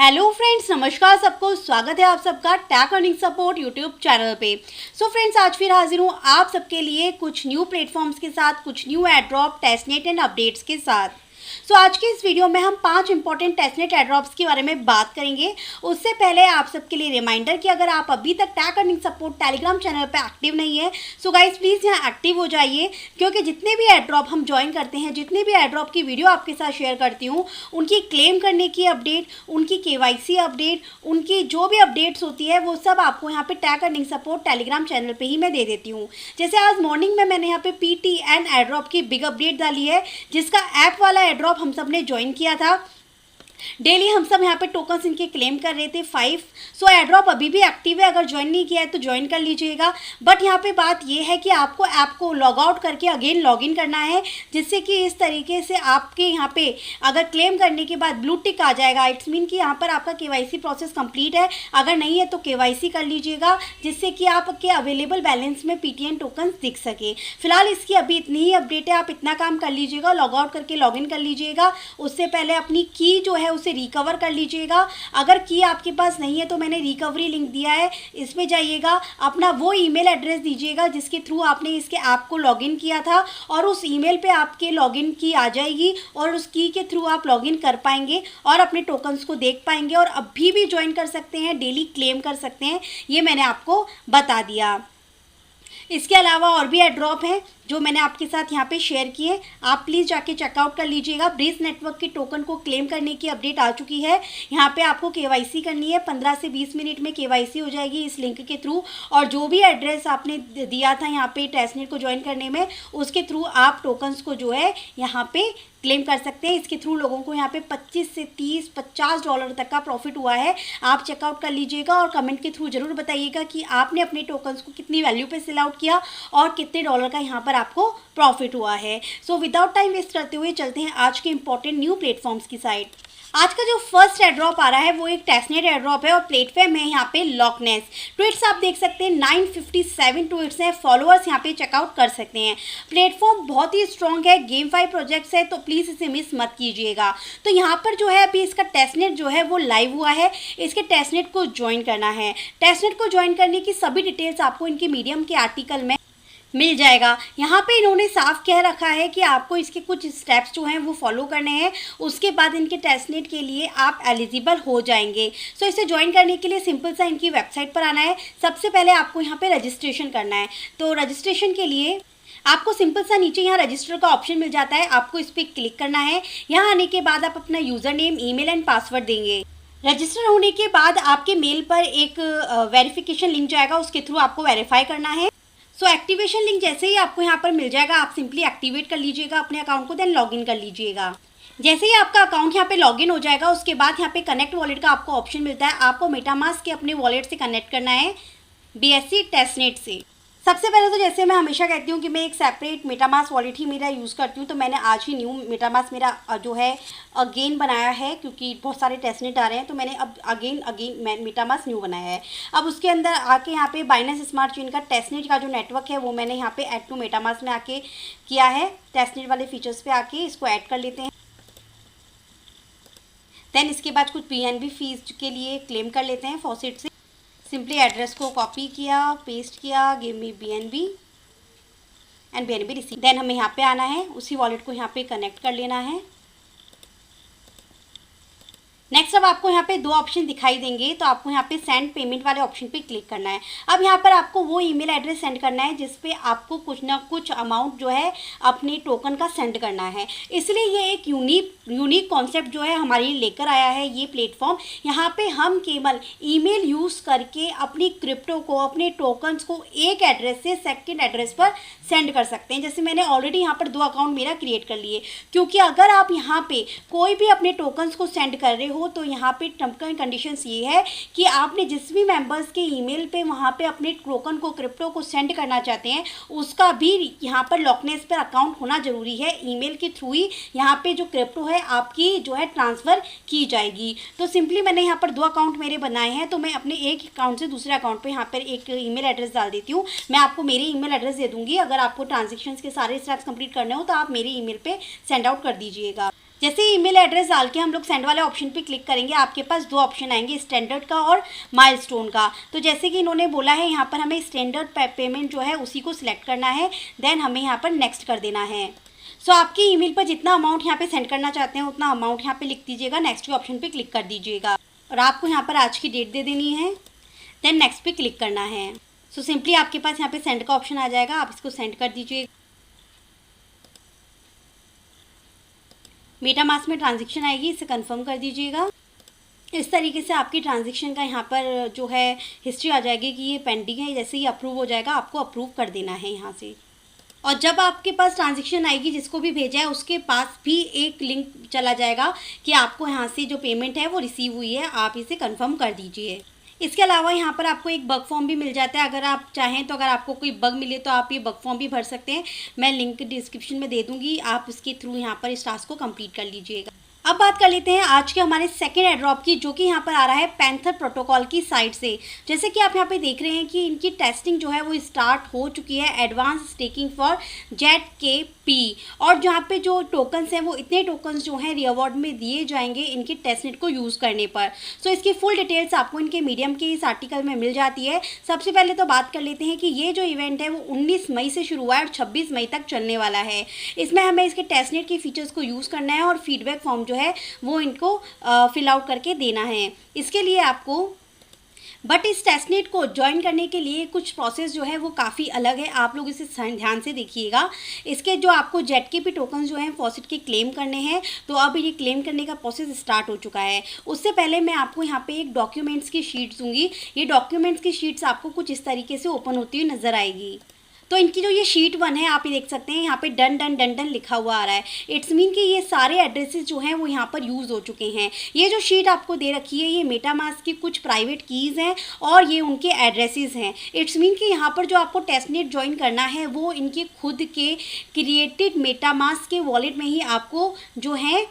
Hello friends, नमस्कार सबको। स्वागत है आप सबका tech earning support YouTube channel पे। सो फ्रेंड्स, आज फिर हाजिर हूँ आप सबके लिए कुछ न्यू प्लेटफॉर्म्स के साथ, कुछ new airdrop, testnet and updates के साथ। सो आज के इस वीडियो में हम 5 इंपॉर्टेंट टेस्टनेट एड्रॉप्स के बारे में बात करेंगे। उससे पहले आप सबके लिए रिमाइंडर कि अगर आप अभी तक take earning support Telegram channel पे एक्टिव नहीं है, सो गाइस प्लीज़ यहाँ एक्टिव हो जाइए, क्योंकि जितने भी एड्रॉप हम ज्वाइन करते हैं, जितने भी एड्रॉप की वीडियो आपके साथ शेयर करती हूँ, उनकी क्लेम करने की अपडेट, उनकी KYC अपडेट, उनकी जो भी अपडेट्स होती है वो सब आपको यहाँ पे take earning support Telegram channel पे ही मैं दे देती हूँ। जैसे आज मॉर्निंग में मैंने यहाँ पे PTN एड्रॉप की बिग अपडेट डाली है, जिसका ऐप वाला एड्रॉप हम सब ने ज्वाइन किया था। डेली हम सब यहाँ पे टोकन्स इनके क्लेम कर रहे थे 5। सो एड्रॉप अभी भी एक्टिव है, अगर ज्वाइन नहीं किया है तो ज्वाइन कर लीजिएगा। बट यहाँ पे बात ये है कि आपको ऐप को लॉग आउट करके अगेन लॉगिन करना है, जिससे कि इस तरीके से आपके यहाँ पे अगर क्लेम करने के बाद ब्लू टिक आ जाएगा, इट्स मीन कि यहाँ पर आपका KYC प्रोसेस कंप्लीट है। अगर नहीं है तो KYC कर लीजिएगा, जिससे कि आपके अवेलेबल बैलेंस में PTN टोकन्स दिख सके। फिलहाल इसकी अभी इतनी ही अपडेट है, आप इतना काम कर लीजिएगा, लॉग आउट करके लॉगिन कर लीजिएगा। उससे पहले अपनी की जो है उसे रिकवर कर लीजिएगा। अगर की आपके पास नहीं है तो मैंने रिकवरी लिंक दिया है, इसमें जाइएगा, अपना वो ईमेल एड्रेस दीजिएगा जिसके थ्रू आपने इसके ऐप को लॉगिन किया था, और उस ईमेल पे आपके लॉगिन की आ जाएगी और उस की के थ्रू आप लॉगिन कर पाएंगे और अपने टोकन्स को देख पाएंगे और अभी भी ज्वाइन कर सकते हैं, डेली क्लेम कर सकते हैं। ये मैंने आपको बता दिया। इसके अलावा और भी एड्रॉप हैं जो मैंने आपके साथ यहाँ पे शेयर किए, आप प्लीज़ जाके चेकआउट कर लीजिएगा। ब्रीज नेटवर्क के टोकन को क्लेम करने की अपडेट आ चुकी है। यहाँ पे आपको KYC करनी है, 15 से 20 मिनट में KYC हो जाएगी इस लिंक के थ्रू, और जो भी एड्रेस आपने दिया था यहाँ पे टेस्टनेट को ज्वाइन करने में, उसके थ्रू आप टोकन्स को जो है यहाँ पे क्लेम कर सकते हैं। इसके थ्रू लोगों को यहाँ पे 25 से 30, $50 तक का प्रॉफिट हुआ है। आप चेकआउट कर लीजिएगा और कमेंट के थ्रू जरूर बताइएगा कि आपने अपने टोकन्स को कितनी वैल्यू पे सेल आउट किया और कितने डॉलर का यहाँ पर आपको प्रॉफिट हुआ है। सो विदाउट टाइम वेस्ट करते हुए चलते हैं आज के इंपॉर्टेंट न्यू प्लेटफॉर्म्स की साइड। आज का जो फर्स्ट एड्रॉप आ रहा है वो एक टेस्टनेट एड्रॉप है और प्लेटफॉर्म है यहाँ पे लॉकनेस। ट्वीट्स आप देख सकते हैं, 957 ट्वीट्स हैं, फॉलोअर्स यहाँ पे चेकआउट कर सकते हैं। प्लेटफॉर्म बहुत ही स्ट्रॉन्ग है, GameFi प्रोजेक्ट्स है, तो प्लीज़ इसे मिस मत कीजिएगा। तो यहाँ पर जो है अभी इसका टेस्टनेट जो है वो लाइव हुआ है, इसके टेस्टनेट को ज्वाइन करना है। टेस्टनेट को ज्वाइन करने की सभी डिटेल्स आपको इनके मीडियम के आर्टिकल में मिल जाएगा। यहाँ पे इन्होंने साफ कह रखा है कि आपको इसके कुछ स्टेप्स जो हैं वो फॉलो करने हैं, उसके बाद इनके टेस्टनेट के लिए आप एलिजिबल हो जाएंगे। सो इसे ज्वाइन करने के लिए सिंपल सा इनकी वेबसाइट पर आना है। सबसे पहले आपको यहाँ पे रजिस्ट्रेशन करना है। तो रजिस्ट्रेशन के लिए आपको सिंपल सा नीचे यहाँ रजिस्टर का ऑप्शन मिल जाता है, आपको इस पर क्लिक करना है। यहाँ आने के बाद आप अपना user name, email and password देंगे। रजिस्टर होने के बाद आपके मेल पर एक वेरिफिकेशन लिंक जाएगा, उसके थ्रू आपको वेरीफाई करना है। सो एक्टिवेशन लिंक जैसे ही आपको यहाँ पर मिल जाएगा, आप सिंपली एक्टिवेट कर लीजिएगा अपने अकाउंट को, देन लॉगिन कर लीजिएगा। जैसे ही आपका अकाउंट यहाँ पे लॉगिन हो जाएगा, उसके बाद यहाँ पे कनेक्ट वॉलेट का आपको ऑप्शन मिलता है। आपको मेटामास्क के अपने वॉलेट से कनेक्ट करना है BSC टेस्टनेट से। सबसे पहले तो जैसे मैं हमेशा कहती हूँ कि मैं एक सेपरेट मेटामास्क वॉलेट ही मेरा यूज़ करती हूँ, तो मैंने आज ही न्यू मेटामास्क मेरा जो है अगेन बनाया है, क्योंकि बहुत सारे टेस्टनेट आ रहे हैं, तो मैंने अब अगेन मेटामास्क न्यू बनाया है। अब उसके अंदर आके यहाँ पे बाइनेंस स्मार्ट चेन का टेस्टनेट का जो नेटवर्क है वो मैंने यहाँ पे ऐड टू मेटामास्क में आके किया है। टेस्टनेट वाले फीचर्स पे आके इसको ऐड कर लेते हैं। देन इसके बाद कुछ PNB फीस के लिए क्लेम कर लेते हैं फॉसेट से। सिंपली एड्रेस को कॉपी किया, पेस्ट किया, give me BNB and BNB receive. Then हमें यहाँ पे आना है, उसी वॉलेट को यहाँ पे कनेक्ट कर लेना है। नेक्स्ट अब आपको यहाँ पे 2 ऑप्शन दिखाई देंगे, तो आपको यहाँ पे सेंड पेमेंट वाले ऑप्शन पे क्लिक करना है। अब यहाँ पर आपको वो ईमेल एड्रेस सेंड करना है जिस पे आपको कुछ ना कुछ अमाउंट जो है अपने टोकन का सेंड करना है। इसलिए ये एक यूनिक कॉन्सेप्ट जो है हमारे लिए लेकर आया है ये प्लेटफॉर्म। यहाँ पे हम केवल ईमेल यूज़ करके अपनी क्रिप्टो को, अपने टोकन्स को एक एड्रेस से सेकेंड एड्रेस पर सेंड कर सकते हैं। जैसे मैंने ऑलरेडी यहाँ पर 2 अकाउंट मेरा क्रिएट कर लिए, क्योंकि अगर आप यहाँ पे कोई भी अपने टोकन्स को सेंड कर रहे हो तो यहाँ पे टर्म्स एंड कंडीशंस ये है कि आपने जिस भी मेंबर्स के ईमेल पे वहाँ पे अपने टोकन को, क्रिप्टो को सेंड करना चाहते हैं, उसका भी यहाँ पर लॉकनेस पर अकाउंट होना जरूरी है। ईमेल के थ्रू ही यहाँ पे जो क्रिप्टो है आपकी जो है ट्रांसफ़र की जाएगी। तो सिंपली मैंने यहाँ पर 2 अकाउंट मेरे बनाए हैं, तो मैं अपने एक अकाउंट से दूसरे अकाउंट पे यहाँ पर एक ईमेल एड्रेस डाल देती हूँ। मैं आपको मेरे ईमेल एड्रेस दे दूँगी, अगर आपको ट्रांजेक्शन्स के सारे स्टेप्स कंप्लीट करने हो तो आप मेरे ईमेल पे सेंड आउट कर दीजिएगा। जैसे ही ईमेल एड्रेस डाल के हम लोग सेंड वाले ऑप्शन पे क्लिक करेंगे, आपके पास दो ऑप्शन आएंगे, स्टैंडर्ड का और माइलस्टोन का। तो जैसे कि इन्होंने बोला है यहाँ पर हमें स्टैंडर्ड पेमेंट जो है उसी को सिलेक्ट करना है, देन हमें यहाँ पर नेक्स्ट कर देना है। सो आपकी ईमेल पर जितना अमाउंट यहाँ पे सेंड करना चाहते हैं उतना अमाउंट यहाँ पे लिख दीजिएगा, नेक्स्ट के ऑप्शन पे क्लिक कर दीजिएगा और आपको यहाँ पर आज की डेट दे देनी है, देन नेक्स्ट पे क्लिक करना है। सो सिंपली आपके पास यहाँ पे सेंड का ऑप्शन आ जाएगा, आप इसको सेंड कर दीजिए। मेटामास्क में ट्रांजैक्शन आएगी, इसे कंफर्म कर दीजिएगा। इस तरीके से आपकी ट्रांजैक्शन का यहाँ पर जो है हिस्ट्री आ जाएगी कि ये पेंडिंग है। जैसे ही अप्रूव हो जाएगा आपको अप्रूव कर देना है यहाँ से। और जब आपके पास ट्रांजैक्शन आएगी, जिसको भी भेजा है उसके पास भी एक लिंक चला जाएगा कि आपको यहाँ से जो पेमेंट है वो रिसीव हुई है, आप इसे कंफर्म कर दीजिए। इसके अलावा यहाँ पर आपको एक बग फॉर्म भी मिल जाता है, अगर आप चाहें तो अगर आपको कोई बग मिले तो आप ये बग फॉर्म भी भर सकते हैं। मैं लिंक डिस्क्रिप्शन में दे दूँगी, आप उसके थ्रू यहाँ पर इस टास्क को कंप्लीट कर लीजिएगा। अब बात कर लेते हैं आज के हमारे सेकेंड एड्रॉप की, जो कि यहाँ पर आ रहा है पैंथर प्रोटोकॉल की साइड से। जैसे कि आप यहाँ पे देख रहे हैं कि इनकी टेस्टिंग जो है वो स्टार्ट हो चुकी है, एडवांस स्टेकिंग फॉर ZKP। और जहाँ पे जो टोकन्स हैं वो इतने टोकन्स जो हैं रिवॉर्ड में दिए जाएंगे इनके टेस्टनेट को यूज़ करने पर। सो इसकी फुल डिटेल्स आपको इनके मीडियम के इस आर्टिकल में मिल जाती है। सबसे पहले तो बात कर लेते हैं कि ये जो इवेंट है वो 19 मई से शुरू हुआ है और 26 मई तक चलने वाला है। इसमें हमें इसके टेस्टनेट के फीचर्स को यूज़ करना है और फीडबैक फॉर्म जो है वो इनको फिल आउट करके देना है। इसके लिए आपको इस टेस्टनेट को ज्वाइन करने के लिए कुछ प्रोसेस जो है वो काफ़ी अलग है, आप लोग इसे ध्यान से देखिएगा। इसके जो आपको ZKP टोकन जो हैं फॉसिट के क्लेम करने हैं, तो अब ये क्लेम करने का प्रोसेस स्टार्ट हो चुका है। उससे पहले मैं आपको यहाँ पे एक डॉक्यूमेंट्स की शीट दूंगी। ये डॉक्यूमेंट्स की शीट्स आपको कुछ इस तरीके से ओपन होती हुई नजर आएगी। तो इनकी जो ये शीट 1 है, आप ये देख सकते हैं यहाँ पे डन डन डन डन लिखा हुआ आ रहा है। इट्स मीन कि ये सारे एड्रेसेस जो हैं वो यहाँ पर यूज़ हो चुके हैं। ये जो शीट आपको दे रखी है ये मेटामास्क की कुछ प्राइवेट कीज़ हैं और ये उनके एड्रेसेस हैं। इट्स मीन कि यहाँ पर जो आपको टेस्टनेट ज्वाइन करना है वो इनके खुद के क्रिएटेड मेटामास्क के वॉलेट में ही आपको जो है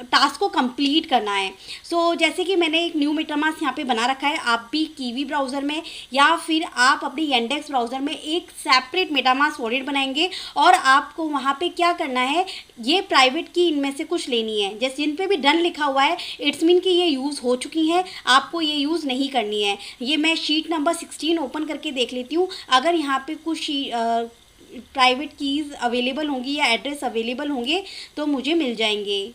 टास्क को कंप्लीट करना है। सो जैसे कि मैंने एक न्यू मेटामास्क यहाँ पे बना रखा है, आप भी कीवी ब्राउज़र में या फिर आप अपनी येंडेक्स ब्राउज़र में एक सेपरेट मेटामास्क वॉलेट बनाएंगे और आपको वहाँ पे क्या करना है, ये प्राइवेट की इनमें से कुछ लेनी है। जैसे जिन पे भी डन लिखा हुआ है इट्स मीन कि ये यूज़ हो चुकी हैं, आपको ये यूज़ नहीं करनी है। ये मैं शीट नंबर 16 ओपन करके देख लेती हूँ। अगर यहाँ पे कुछ प्राइवेट कीज़ अवेलेबल होंगी या एड्रेस अवेलेबल होंगे तो मुझे मिल जाएंगे।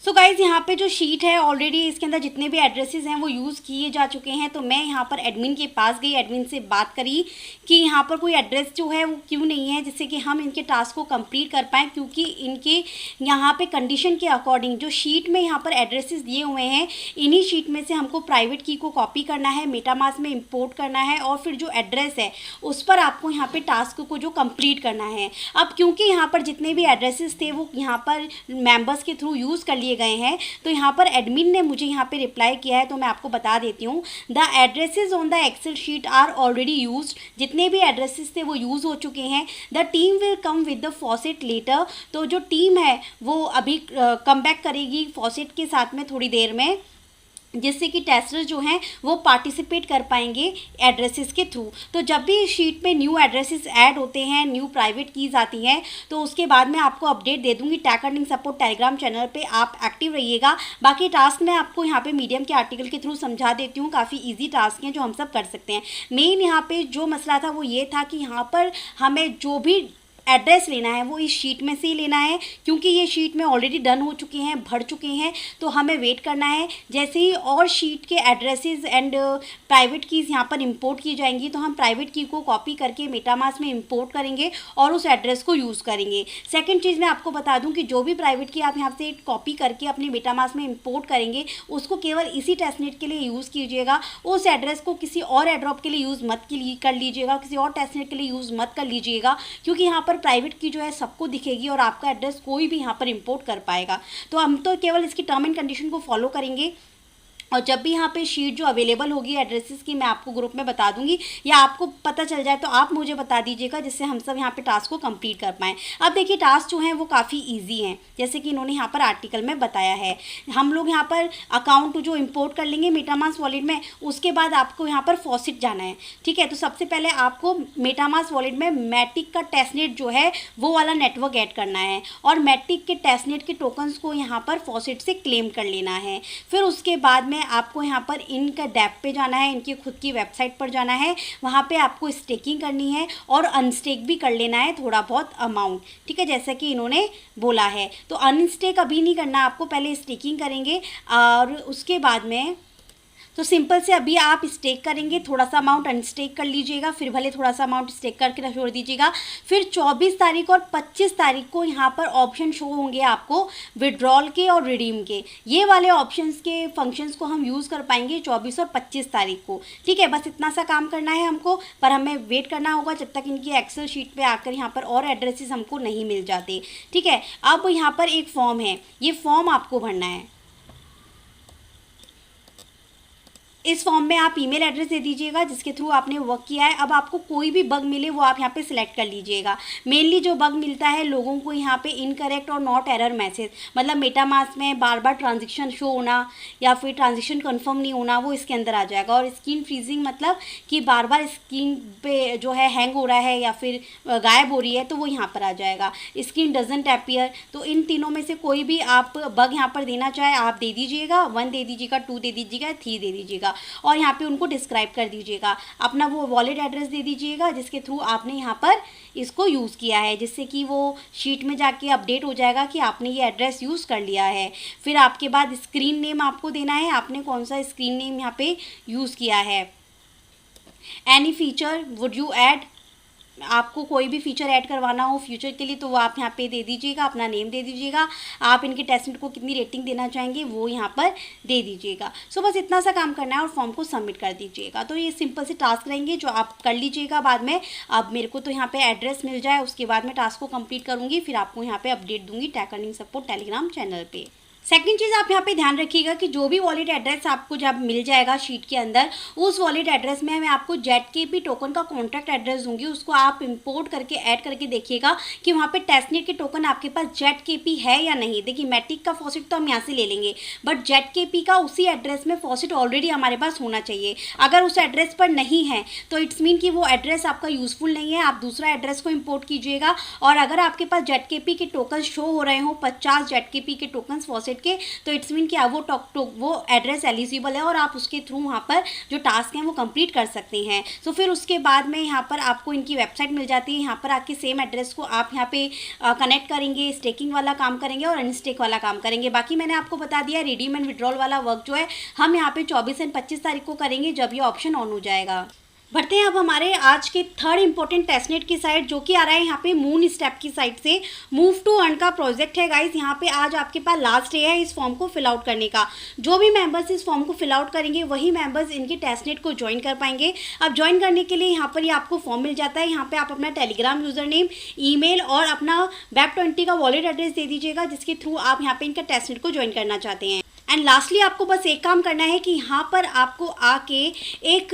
सो गाइज़ यहाँ पे जो शीट है ऑलरेडी इसके अंदर जितने भी एड्रेसेस हैं वो यूज़ किए जा चुके हैं। तो मैं यहाँ पर एडमिन के पास गई, एडमिन से बात करी कि यहाँ पर कोई एड्रेस जो है वो क्यों नहीं है जिससे कि हम इनके टास्क को कंप्लीट कर पाएँ, क्योंकि इनके यहाँ पे कंडीशन के अकॉर्डिंग जो शीट में यहाँ पर एड्रेसेस दिए हुए हैं, इन्हीं शीट में से हमको प्राइवेट की को कॉपी करना है, मेटामास्क में इम्पोर्ट करना है और फिर जो एड्रेस है उस पर आपको यहाँ पर टास्क को जो कंप्लीट करना है। अब क्योंकि यहाँ पर जितने भी एड्रेसेस थे वो यहाँ पर मेम्बर्स के थ्रू यूज़ कर लिए गए हैं, तो यहाँ पर एडमिन ने मुझे यहाँ पे रिप्लाई किया है, तो मैं आपको बता देती हूँ। The addresses on the Excel sheet are already used. जितने भी एड्रेसेस थे वो यूज़ हो चुके हैं। The team will come with the faucet later. तो जो टीम है वो अभी कम बैक करेगी फॉसेट के साथ में थोड़ी देर में, जिससे कि टेस्टर्स जो हैं वो पार्टिसिपेट कर पाएंगे एड्रेसेस के थ्रू। तो जब भी इस शीट पे न्यू एड्रेसेस ऐड होते हैं, न्यू प्राइवेट कीज़ आती हैं, तो उसके बाद मैं आपको अपडेट दे दूंगी। टैक अर्निंग सपोर्ट टेलीग्राम चैनल पे आप एक्टिव रहिएगा। बाकी टास्क मैं आपको यहाँ पे मीडियम के आर्टिकल के थ्रू समझा देती हूँ, काफ़ी ईजी टास्क हैं जो हम सब कर सकते हैं। मेन यहाँ पे जो मसला था वो ये था कि यहाँ पर हमें जो भी एड्रेस लेना है वो इस शीट में से ही लेना है, क्योंकि ये शीट में ऑलरेडी डन हो चुके हैं, भर चुके हैं, तो हमें वेट करना है। जैसे ही और शीट के एड्रेसेस एंड प्राइवेट कीज़ यहाँ पर इंपोर्ट की जाएंगी तो हम प्राइवेट की को कॉपी करके मेटामास्क में इंपोर्ट करेंगे और उस एड्रेस को यूज़ करेंगे। सेकंड चीज़ मैं आपको बता दूं कि जो भी प्राइवेट की आप यहाँ से कॉपी करके अपने मेटामास्क में इंपोर्ट करेंगे उसको केवल इसी टेस्टनेट के लिए यूज़ कीजिएगा। उस एड्रेस को किसी और एड्रॉप के लिए यूज़ मत कर लीजिएगा, किसी और टेस्टनेट के लिए यूज़ मत कर लीजिएगा, क्योंकि यहाँ पर प्राइवेट की जो है सबको दिखेगी और आपका एड्रेस कोई भी यहाँ पर इंपोर्ट कर पाएगा। तो हम तो केवल इसकी टर्म एंड कंडीशन को फॉलो करेंगे और जब भी यहाँ पे शीट जो अवेलेबल होगी एड्रेसेस की मैं आपको ग्रुप में बता दूंगी, या आपको पता चल जाए तो आप मुझे बता दीजिएगा, जिससे हम सब यहाँ पे टास्क को कंप्लीट कर पाएँ। अब देखिए टास्क जो हैं वो काफ़ी इजी हैं, जैसे कि इन्होंने यहाँ पर आर्टिकल में बताया है। हम लोग यहाँ पर अकाउंट जो इम्पोर्ट कर लेंगे मेटामास्क वॉलेट में, उसके बाद आपको यहाँ पर फॉसिट जाना है, ठीक है। तो सबसे पहले आपको मेटामास्क वॉलेट में मैटिक का टेस्टनेट जो है वो वाला नेटवर्क ऐड करना है, और मैटिक के टेस्टनेट के टोकन्स को यहाँ पर फॉसिट से क्लेम कर लेना है। फिर उसके बाद में आपको यहाँ पर इनका डैप पे जाना है, इनकी खुद की वेबसाइट पर जाना है, वहाँ पे आपको स्टेकिंग करनी है और अनस्टेक भी कर लेना है थोड़ा बहुत अमाउंट, ठीक है, जैसा कि इन्होंने बोला है। तो अनस्टेक अभी नहीं करना आपको, पहले स्टेकिंग करेंगे और उसके बाद में तो सिंपल से अभी आप स्टेक करेंगे, थोड़ा सा अमाउंट अनस्टेक कर लीजिएगा, फिर भले थोड़ा सा अमाउंट स्टेक करके छोड़ दीजिएगा। फिर 24 तारीख और 25 तारीख को यहाँ पर ऑप्शन शो होंगे आपको विड्रॉल के और रिडीम के। ये वाले ऑप्शंस के फंक्शंस को हम यूज़ कर पाएंगे 24 और 25 तारीख को, ठीक है। बस इतना सा काम करना है हमको, पर हमें वेट करना होगा जब तक इनकी एक्सेल शीट पर आकर यहाँ पर और एड्रेसेस हमको नहीं मिल जाते, ठीक है। अब यहाँ पर एक फॉर्म है, ये फॉर्म आपको भरना है। इस फॉर्म में आप ईमेल एड्रेस दे दीजिएगा जिसके थ्रू आपने वर्क किया है। अब आपको कोई भी बग मिले वो आप यहाँ पे सिलेक्ट कर लीजिएगा। मेनली जो बग मिलता है लोगों को यहाँ पे इनकरेक्ट और नॉट एरर मैसेज, मतलब मेटामास्क में बार बार ट्रांजेक्शन शो होना या फिर ट्रांजेक्शन कंफर्म नहीं होना, वो इसके अंदर आ जाएगा। और स्क्रीन फ्रीजिंग मतलब कि बार बार स्क्रीन पे जो है हैंग हो रहा है या फिर गायब हो रही है, तो वो यहाँ पर आ जाएगा। स्क्रीन डजंट अपीयर, तो इन तीनों में से कोई भी आप बग यहाँ पर देना चाहे आप दे दीजिएगा। 1 दे दीजिएगा, 2 दे दीजिएगा, 3 दे दीजिएगा, और यहाँ पे उनको डिस्क्राइब कर दीजिएगा। अपना वो वॉलेट एड्रेस दे दीजिएगा जिसके थ्रू आपने यहाँ पर इसको यूज़ किया है, जिससे कि वो शीट में जाके अपडेट हो जाएगा कि आपने ये एड्रेस यूज़ कर लिया है। फिर आपके बाद स्क्रीन नेम आपको देना है, आपने कौन सा स्क्रीन नेम यहाँ पे यूज़ किया है। Any feature would you add, आपको कोई भी फीचर ऐड करवाना हो फ्यूचर के लिए तो वो आप यहाँ पे दे दीजिएगा, अपना नेम दे दीजिएगा। आप इनके टेस्टनेट को कितनी रेटिंग देना चाहेंगे वो यहाँ पर दे दीजिएगा। सो बस इतना सा काम करना है और फॉर्म को सबमिट कर दीजिएगा। तो ये सिंपल से टास्क रहेंगे जो आप कर लीजिएगा बाद में। अब मेरे को तो यहाँ पे एड्रेस मिल जाए उसके बाद मैं टास्क को कंप्लीट करूँगी, फिर आपको यहाँ पर अपडेट दूँगी tag earning support Telegram channel पर। सेकंड चीज़ आप यहाँ पे ध्यान रखिएगा कि जो भी वॉलेट एड्रेस आपको जब मिल जाएगा शीट के अंदर, उस वॉलेट एड्रेस में मैं आपको ZKP टोकन का कॉन्ट्रैक्ट एड्रेस दूंगी, उसको आप इंपोर्ट करके ऐड करके देखिएगा कि वहाँ पे टेस्टनेट के टोकन आपके पास ZKP है या नहीं। देखिए मैटिक का फॉसिट तो हम यहाँ से ले लेंगे, बट ZKP का उसी एड्रेस में फॉसिट ऑलरेडी हमारे पास होना चाहिए। अगर उस एड्रेस पर नहीं है तो इट्स मीन कि वो एड्रेस आपका यूज़फुल नहीं है, आप दूसरा एड्रेस को इम्पोर्ट कीजिएगा। और अगर आपके पास ZKP के टोकन शो हो रहे हो 50 ZKP के टोकन फॉसिट के, तो इट्स मीन कि वो एड्रेस एलिजिबल है और आप उसके थ्रू वहाँ पर जो टास्क हैं वो कंप्लीट कर सकते हैं। तो फिर उसके बाद में यहाँ पर आपको इनकी वेबसाइट मिल जाती है, यहाँ पर आके सेम एड्रेस को आप यहाँ पे कनेक्ट करेंगे, स्टेकिंग वाला काम करेंगे और अनस्टेक वाला काम करेंगे। बाकी मैंने आपको बता दिया रिडीम एंड विड्रॉल वाला वर्क जो है हम यहाँ पे 24 और 25 तारीख को करेंगे जब ये ऑप्शन ऑन हो जाएगा। बढ़ते हैं अब हमारे आज के थर्ड इंपॉर्टेंट टेस्टनेट की साइड, जो कि आ रहा है यहाँ पे मून स्टेप की साइड से। मूव टू अर्न का प्रोजेक्ट है गाइस, यहाँ पे आज आपके पास लास्ट डे है इस फॉर्म को फिल आउट करने का। जो भी मेंबर्स इस फॉर्म को फिल आउट करेंगे वही मेंबर्स इनके टेस्टनेट को ज्वाइन कर पाएंगे। अब ज्वाइन करने के लिए यहाँ पर ये आपको फॉर्म मिल जाता है, यहाँ पे आप अपना टेलीग्राम यूजर नेम, ईमेल और अपना Web20 का वॉलेट एड्रेस दे दीजिएगा जिसके थ्रू आप यहाँ पे इनका टेस्टनेट को ज्वाइन करना चाहते हैं। एंड लास्टली आपको बस एक काम करना है कि यहाँ पर आपको आके एक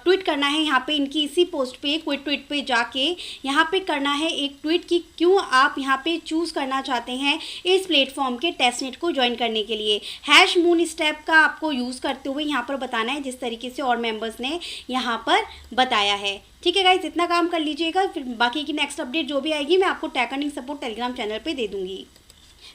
ट्वीट करना है, यहाँ पे इनकी इसी पोस्ट पे क्विट ट्वीट पे जाके यहाँ पे करना है एक ट्वीट कि क्यों आप यहाँ पे चूज़ करना चाहते हैं इस प्लेटफॉर्म के टेस्टनेट को ज्वाइन करने के लिए। हैश मून स्टेप का आपको यूज़ करते हुए यहाँ पर बताना है जिस तरीके से और मेंबर्स ने यहाँ पर बताया है। ठीक है गाइस, इतना काम कर लीजिएगा, फिर बाकी की नेक्स्ट अपडेट जो भी आएगी मैं आपको tag earning support Telegram channel पे दे दूंगी।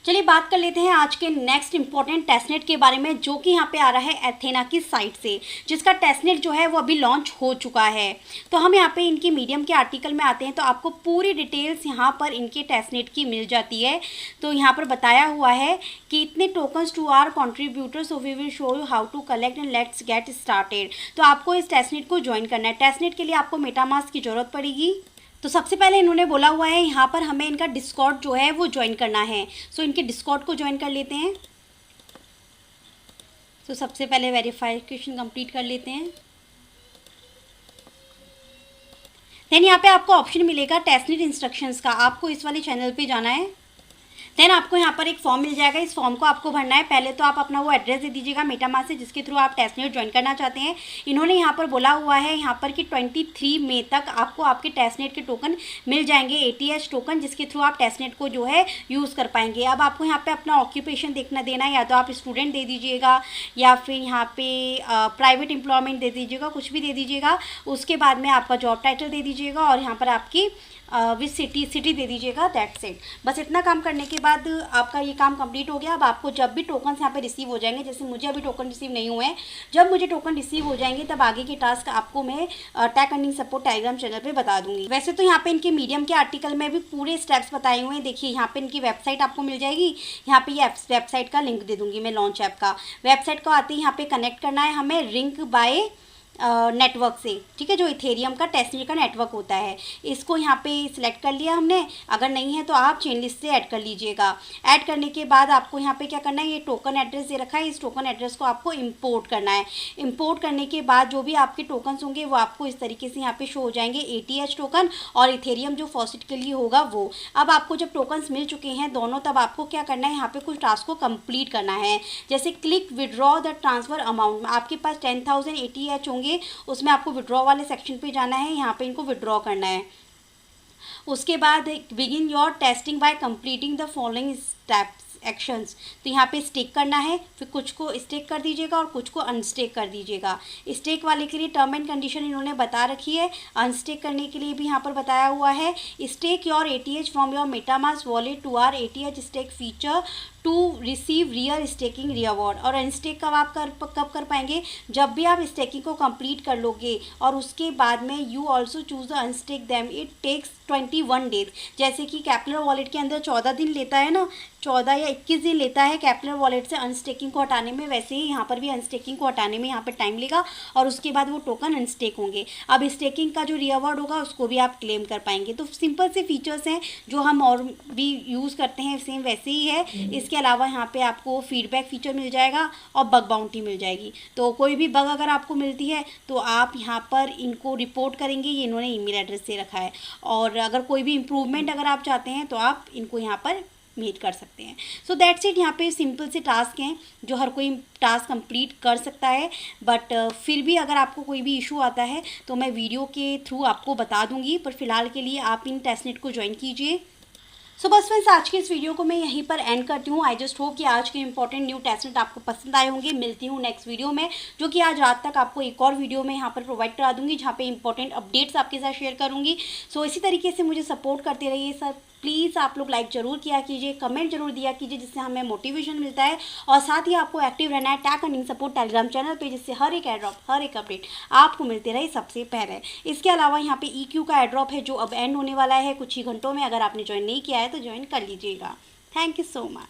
चलिए बात कर लेते हैं आज के नेक्स्ट इंपॉर्टेंट टेस्टनेट के बारे में, जो कि यहाँ पे आ रहा है एथेना की साइट से, जिसका टेस्टनेट जो है वो अभी लॉन्च हो चुका है। तो हम यहाँ पे इनकी मीडियम के आर्टिकल में आते हैं तो आपको पूरी डिटेल्स यहाँ पर इनके टेस्टनेट की मिल जाती है। तो यहाँ पर बताया हुआ है कि इतने tokens to our contributors, so we will show you how to collect and let's get started. तो आपको इस टेस्टनेट को ज्वाइन करना है। टेस्टनेट के लिए आपको मेटामास्क की ज़रूरत पड़ेगी। तो सबसे पहले इन्होंने बोला हुआ है यहाँ पर हमें इनका डिस्कॉर्ड जो है वो ज्वाइन करना है। सो इनके डिस्कॉर्ड को ज्वाइन कर लेते हैं। तो सबसे पहले वेरिफिकेशन कंप्लीट कर लेते हैं। देन यहाँ पे आपको ऑप्शन मिलेगा टेस्टनेट इंस्ट्रक्शंस का, आपको इस वाले चैनल पे जाना है। देन आपको यहाँ पर एक फॉर्म मिल जाएगा, इस फॉर्म को आपको भरना है। पहले तो आप अपना वो एड्रेस दे दीजिएगा मेटामास्क से जिसके थ्रू आप टेस्टनेट ज्वाइन करना चाहते हैं। इन्होंने यहाँ पर बोला हुआ है यहाँ पर कि 23 मई तक आपको आपके टेस्टनेट के टोकन मिल जाएंगे, ATH टोकन, जिसके थ्रू आप टेस्टनेट को जो है यूज़ कर पाएंगे। अब आपको यहाँ पे अपना ऑक्यूपेशन देना है, या तो आप स्टूडेंट दे दीजिएगा या फिर यहाँ पे प्राइवेट एम्प्लॉयमेंट दे दीजिएगा, कुछ भी दे दीजिएगा। उसके बाद में आपका जॉब टाइटल दे दीजिएगा और यहाँ पर आपकी विच सिटी दे दीजिएगा। That's it. बस इतना काम करने के बाद आपका ये काम कंप्लीट हो गया। अब आपको जब भी टोकन्स यहाँ पे रिसीव हो जाएंगे, जैसे मुझे अभी टोकन रिसीव नहीं हुए हैं, जब मुझे टोकन रिसीव हो जाएंगे तब आगे के टास्क आपको मैं take earning support Telegram channel पे बता दूंगी। वैसे तो यहाँ पे इनके मीडियम के आर्टिकल में भी पूरे स्टेप्स बताए हुए हैं। देखिए यहाँ पे इनकी वेबसाइट आपको मिल जाएगी, यहाँ पे ये वेबसाइट का लिंक दे दूंगी मैं, लॉन्च ऐप का। वेबसाइट को आते ही यहाँ पे कनेक्ट करना है हमें रिंग बाय नेटवर्क से, ठीक है, जो इथेरियम का टेस्टनेट का नेटवर्क होता है। इसको यहाँ पे सिलेक्ट कर लिया हमने। अगर नहीं है तो आप चेन लिस्ट से ऐड कर लीजिएगा। ऐड करने के बाद आपको यहाँ पे क्या करना है, ये टोकन एड्रेस दे रखा है, इस टोकन एड्रेस को आपको इंपोर्ट करना है। इंपोर्ट करने के बाद जो भी आपके टोकन्स होंगे वो आपको इस तरीके से यहाँ पे शो हो जाएंगे, ATH टोकन और इथेरियम जो फॉसिट के लिए होगा वो। अब आपको जब टोकन्स मिल चुके हैं दोनों, तब आपको क्या करना है, यहाँ पे कुछ टास्क को कंप्लीट करना है। जैसे click withdraw the transfer amount. आपके पास 10,000 ATH होंगे, उसमें आपको विड्रॉ वाले सेक्शन पे जाना है, यहाँ पे इनको विड्रॉ करना है। उसके बाद begin your testing bye completing the following steps actions. तो यहाँ पे स्टेक करना है, फिर कुछ को स्टेक कर दीजिएगा और कुछ को अनस्टेक कर दीजिएगा। स्टेक वाले के लिए टर्म एंड कंडीशन इन्होंने बता रखी है, अनस्टेक करने के लिए भी यहाँ पर बताया हुआ है। Stake your ATH from your MetaMask wallet to our ATH stake feature to receive real staking reward. और अनस्टेक कब कर पाएंगे, जब भी आप स्टेकिंग को कंप्लीट कर लोगे और उसके बाद में you also choose the unstake them. It takes 21 days. जैसे कि कैप्लर वॉलेट के अंदर 14 दिन लेता है ना, 14 या 21 दिन लेता है कैप्लर वॉलेट से अनस्टेकिंग को हटाने में, वैसे ही यहाँ पर भी अनस्टेकिंग को हटाने में यहाँ पर टाइम लेगा और उसके बाद वो टोकन अनस्टेक होंगे। अब स्टेकिंग का जो रिवॉर्ड होगा उसको भी आप क्लेम कर पाएंगे। तो सिंपल से फीचर्स हैं जो हम और भी यूज़ करते हैं, सेम वैसे ही है। इसके अलावा यहाँ पे आपको फीडबैक फीचर मिल जाएगा और बग बाउंटी मिल जाएगी। तो कोई भी बग अगर आपको मिलती है तो आप यहाँ पर इनको रिपोर्ट करेंगे, ये इन्होंने ईमेल एड्रेस दे रखा है। और अगर कोई भी इम्प्रूवमेंट अगर आप चाहते हैं तो आप इनको यहाँ पर मीट कर सकते हैं। So that's it. यहाँ पे सिंपल से टास्क हैं जो हर कोई टास्क कंप्लीट कर सकता है। बट फिर भी अगर आपको कोई भी इशू आता है तो मैं वीडियो के थ्रू आपको बता दूंगी, पर फिलहाल के लिए आप इन टेस्टनेट को ज्वाइन कीजिए। सो बस फ्रेंड्स, आज की इस वीडियो को मैं यहीं पर एंड करती हूँ। आई जस्ट होप कि आज के इंपॉर्टेंट न्यू टेस्टनेट आपको पसंद आए होंगे। मिलती हूँ नेक्स्ट वीडियो में, जो कि आज रात तक आपको एक और वीडियो में यहाँ पर प्रोवाइड करा दूंगी, जहाँ पे इंपॉर्टेंट अपडेट्स आपके साथ शेयर करूँगी। सो इसी तरीके से मुझे सपोर्ट करते रहिए सर। प्लीज़ आप लोग लाइक ज़रूर किया कीजिए, कमेंट जरूर दिया कीजिए, जिससे हमें मोटिवेशन मिलता है। और साथ ही आपको एक्टिव रहना है take earning support Telegram channel पे, जिससे हर एक एड्रॉप, हर एक अपडेट आपको मिलते रहे सबसे पहले। इसके अलावा यहाँ पे EQ का एड्रॉप है जो अब एंड होने वाला है कुछ ही घंटों में। अगर आपने ज्वाइन नहीं किया है तो ज्वाइन कर लीजिएगा। Thank you so much.